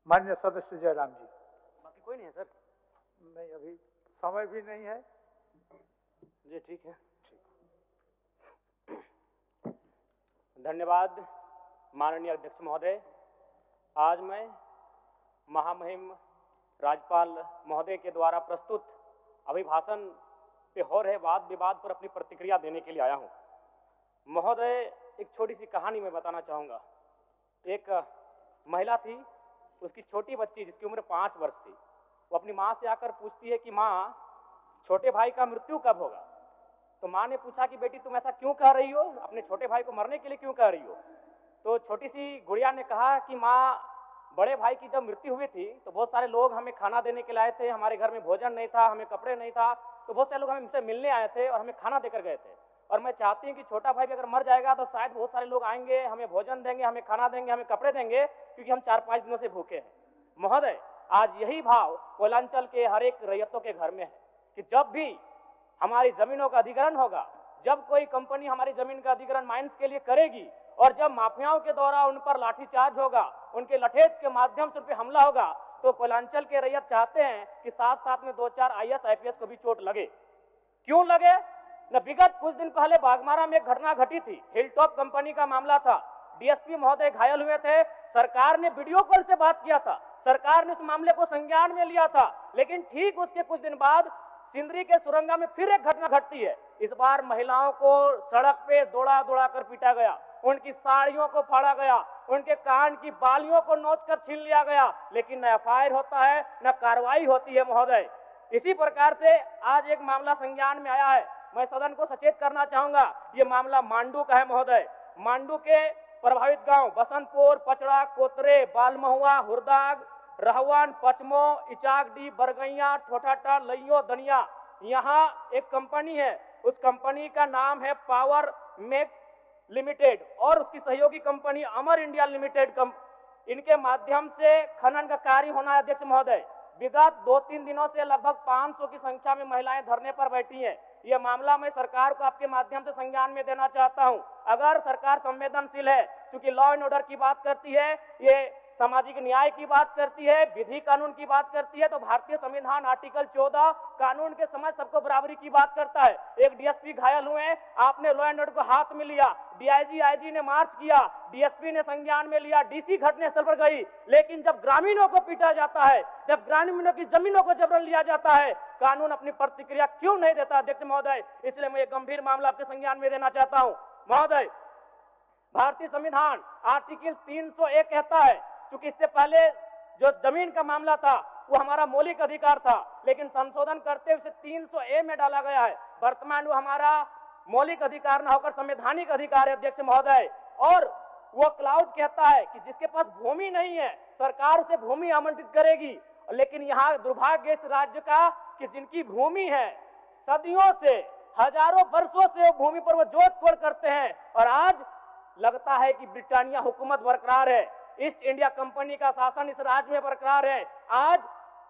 माननीय सदस्य जयराम जी। बाकी कोई नहीं है सर? नहीं, अभी समय भी नहीं है जी, ठीक है। धन्यवाद माननीय अध्यक्ष महोदय। आज मैं महामहिम राज्यपाल महोदय के द्वारा प्रस्तुत अभिभाषण पे हो रहे वाद विवाद पर अपनी प्रतिक्रिया देने के लिए आया हूं। महोदय, एक छोटी सी कहानी मैं बताना चाहूँगा। एक महिला थी, उसकी छोटी बच्ची जिसकी उम्र 5 वर्ष थी, वो अपनी माँ से आकर पूछती है कि माँ, छोटे भाई का मृत्यु कब होगा? तो माँ ने पूछा कि बेटी तुम ऐसा क्यों कह रही हो, अपने छोटे भाई को मरने के लिए क्यों कह रही हो? तो छोटी सी गुड़िया ने कहा कि माँ, बड़े भाई की जब मृत्यु हुई थी तो बहुत सारे लोग हमें खाना देने के लिए आए थे, हमारे घर में भोजन नहीं था, हमें कपड़े नहीं था, तो बहुत सारे लोग हमसे मिलने आए थे और हमें खाना देकर गए थे। और मैं चाहती हूँ कि छोटा भाई भी अगर मर जाएगा तो शायद बहुत सारे लोग आएंगे, हमें भोजन देंगे, हमें खाना देंगे, हमें कपड़े देंगे, क्योंकि हम 4-5 दिनों से भूखे हैं। महोदय, आज यही भाव कोयलांचल के हर एक रैयतों के घर में है कि जब भी हमारी जमीनों का अधिग्रहण होगा, जब कोई कंपनी हमारी जमीन का अधिग्रहण माइंस के लिए करेगी और जब माफियाओं के द्वारा उन पर लाठीचार्ज होगा, उनके लठेत के माध्यम से उन पर हमला होगा, तो कोयलांचल के रैयत चाहते हैं कि साथ साथ में 2-4 IAS IPS को भी चोट लगे। क्यों लगे? न विगत कुछ दिन पहले बागमारा में एक घटना घटी थी, हिलटॉप कंपनी का मामला था, DSP महोदय घायल हुए थे, सरकार ने वीडियो कॉल से बात किया था, सरकार ने उस मामले को संज्ञान में लिया था, लेकिन ठीक उसके कुछ दिन बाद सिंदरी के सुरंगा में फिर एक घटना घटती है। इस बार महिलाओं को सड़क पे दौड़ा दौड़ा कर पीटा गया, उनकी साड़ियों को फाड़ा गया, उनके कान की बालियों को नोचकर छीन लिया गया, लेकिन न FIR होता है न कार्रवाई होती है। महोदय, इसी प्रकार से आज एक मामला संज्ञान में आया है, मैं सदन को सचेत करना चाहूंगा। ये मामला मांडू का है। महोदय, मांडू के प्रभावित गांव बसंतपुर, पचड़ा, कोतरे, बालमहुआ, हुरदाग, रहवान, पचमो, इचाकडी, बरगैया, ठोठाटा, लइयो, दनिया, यहाँ एक कंपनी है, उस कंपनी का नाम है पावर मेक लिमिटेड और उसकी सहयोगी कंपनी अमर इंडिया लिमिटेड। इनके माध्यम से खनन का कार्य होना है। अध्यक्ष महोदय, विगत 2-3 दिनों से लगभग 500 की संख्या में महिलाएं धरने पर बैठी हैं। यह मामला मैं सरकार को आपके माध्यम से संज्ञान में देना चाहता हूं। अगर सरकार संवेदनशील है, क्योंकि लॉ एंड ऑर्डर की बात करती है, ये सामाजिक न्याय की बात करती है, विधि कानून की बात करती है, तो भारतीय संविधान आर्टिकल 14 कानून के समय सबको बराबरी की बात करता है। एक DSP घायल हुए, आपने लॉ एंड ऑर्डर को हाथ में लिया, DIG IG ने मार्च किया, DSP ने संज्ञान में लिया, DC घटनास्थल पर गई, लेकिन जब ग्रामीणों को पीटा जाता है, जब ग्रामीणों की जमीनों को जबरन लिया जाता है, कानून अपनी प्रतिक्रिया क्यों नहीं देता? अध्यक्ष महोदय, इसलिए मैं एक गंभीर मामला आपके संज्ञान में देना चाहता हूं। महोदय, भारतीय संविधान आर्टिकल 301 कहता है, क्योंकि इससे पहले जो जमीन का मामला था वो हमारा मौलिक अधिकार था, लेकिन संशोधन करते हुए 300A में डाला गया है। वर्तमान वो हमारा मौलिक अधिकार न होकर संवैधानिक अधिकार है। अध्यक्ष महोदय, और वो क्लाउज कहता है कि जिसके पास भूमि नहीं है सरकार उसे भूमि आवंटित करेगी, लेकिन यहाँ दुर्भाग्य इस राज्य का कि जिनकी भूमि है, सदियों से, हजारों वर्षों से वो भूमि पर वो जोत तोड़ करते हैं, और आज लगता है कि ब्रिटानिया हुकूमत बरकरार है, ईस्ट इंडिया कंपनी का शासन इस राज्य में बरकरार है। आज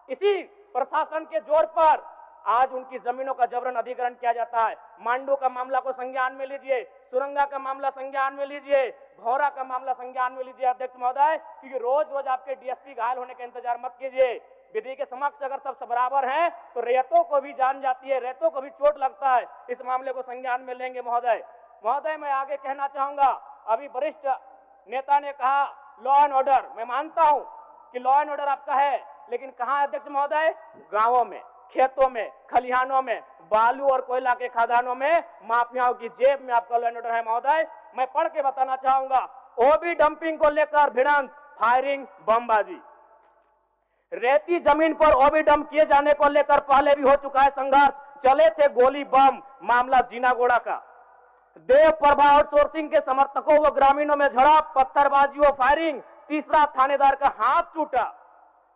इसी प्रशासन के जोर पर आज उनकी जमीनों का जबरन अधिग्रहण किया जाता है। मांडू का मामला को संज्ञान में लीजिए, सुरंगा का मामला संज्ञान में लीजिए, भौरा का मामला संज्ञान में लीजिए। अध्यक्ष महोदय, क्योंकि रोज रोज आपके DSP घायल होने का इंतजार मत कीजिए। विधि के समक्ष अगर सब बराबर हैं तो रैयतों को भी जान जाती है, रैयतों को भी चोट लगता है। इस मामले को संज्ञान में लेंगे। महोदय, मैं आगे कहना चाहूंगा, अभी वरिष्ठ नेता ने कहा लॉ एंड ऑर्डर, मैं मानता हूं कि लॉ एंड ऑर्डर आपका है, लेकिन कहां है अध्यक्ष महोदय? गांवों में, खेतों में, खलिहानों में, बालू और कोयला के खदानों में, माफियाओं की जेब में आपका लॉ एंड ऑर्डर है। महोदय, मैं पढ़ के बताना चाहूंगा, ओबी डंपिंग को लेकर भिड़ंत, फायरिंग, बमबाजी, रेती जमीन पर ओबी डंप किए जाने को लेकर पहले भी हो चुका है संघर्ष, चले थे गोली बम, मामला जीनागोड़ा का। देव प्रभा आउटसोर्सिंग के समर्थकों व ग्रामीणों में झड़प, पत्थरबाजी व फायरिंग, तीसरा थानेदार का हाथ टूटा।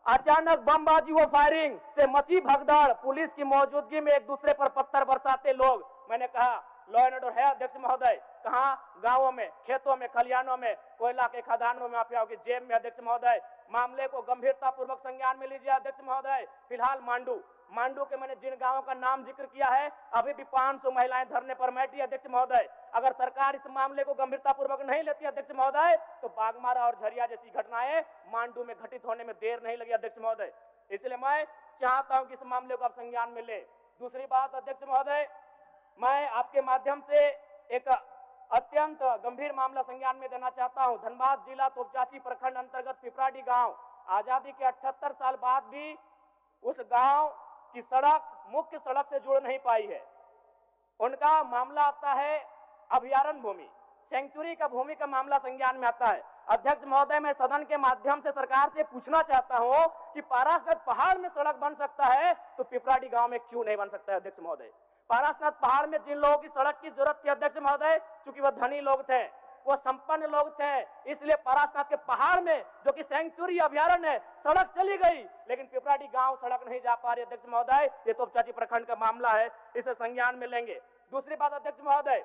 अचानक बमबाजी व फायरिंग से मची भगदड़, पुलिस की मौजूदगी में एक दूसरे पर पत्थर बरसाते लोग। मैंने कहा लॉ एंड ऑर्डर है अध्यक्ष महोदय, कहां? गांवों में, खेतों में, खलिहानों में, कोयला के खदानों में, माफियाओं की जेब में। अध्यक्ष महोदय, मामले को गंभीरता पूर्वक संज्ञान में लीजिए अध्यक्ष महोदय। फिलहाल मांडू के मैंने जिन गांवों का नाम जिक्र किया है, अभी भी 500 महिलाएं धरने पर बैठी अध्यक्ष महोदय। अगर सरकार इस मामले को गंभीरता पूर्वक नहीं लेती अध्यक्ष महोदय, तो बागमारा और झरिया जैसी घटनाएं मांडू में घटित होने में देर नहीं लगी अध्यक्ष महोदय। इसलिए मैं चाहता हूं कि इस मामले को आप संज्ञान में ले। दूसरी बात अध्यक्ष महोदय, मैं आपके माध्यम से एक अत्यंत गंभीर मामला संज्ञान में देना चाहता हूं। धनबाद जिला तोपचाची प्रखंड अंतर्गत पिपराडी गांव, आजादी के 78 साल बाद भी उस गांव की सड़क मुख्य सड़क से जुड़ नहीं पाई है। उनका मामला आता है अभयारण्य भूमि, सेंचुरी का भूमि का मामला संज्ञान में आता है। अध्यक्ष महोदय, मैं सदन के माध्यम से सरकार से पूछना चाहता हूं कि पारासनाथ पहाड़ में सड़क बन सकता है तो पिपराडी गांव में क्यों नहीं बन सकता है अध्यक्ष महोदय। पारासनाथ पहाड़ में जिन लोगों की सड़क की जरूरत थी अध्यक्ष महोदय, चूंकि वह धनी लोग थे, वो संपन्न लोग थे, इसलिए पारासनाथ के पहाड़ में जो कि सेंचुरी अभयारण्य है, सड़क चली गई, लेकिन पिपराडी गांव सड़क नहीं जा पा रही अध्यक्ष महोदय। ये तोपचाची प्रखंड का मामला है, इसे संज्ञान में लेंगे। दूसरी बात अध्यक्ष महोदय,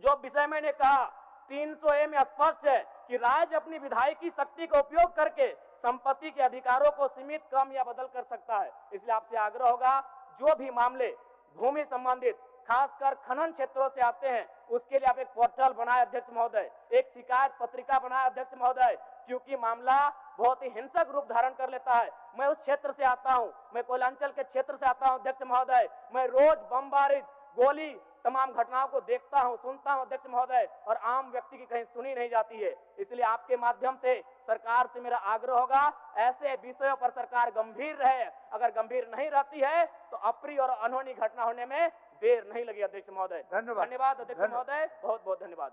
जो विषय मैंने कहा 300A में स्पष्ट है कि राज्य अपनी विधायकी शक्ति का उपयोग करके संपत्ति के अधिकारों को सीमित, कम या बदल कर सकता है। इसलिए आपसे आग्रह होगा, जो भी मामले भूमि संबंधित खासकर खनन क्षेत्रों से आते हैं, उसके लिए आप एक पोर्टल बनाए अध्यक्ष महोदय, एक शिकायत पत्रिका बनाए अध्यक्ष महोदय, क्योंकि मामला बहुत ही हिंसक रूप धारण कर लेता है। मैं उस क्षेत्र से आता हूं, मैं कोयलांचल के क्षेत्र से आता हूं अध्यक्ष महोदय। मैं रोज बमबारी, गोली, तमाम घटनाओं को देखता हूं, सुनता हूं अध्यक्ष महोदय, और आम व्यक्ति की कहीं सुनी नहीं जाती है। इसलिए आपके माध्यम से सरकार से मेरा आग्रह होगा, ऐसे विषयों पर सरकार गंभीर रहे। अगर गंभीर नहीं रहती है तो अप्रिय और अनहोनी घटना होने में देर नहीं लगी अध्यक्ष महोदय। धन्यवाद अध्यक्ष महोदय, बहुत बहुत धन्यवाद।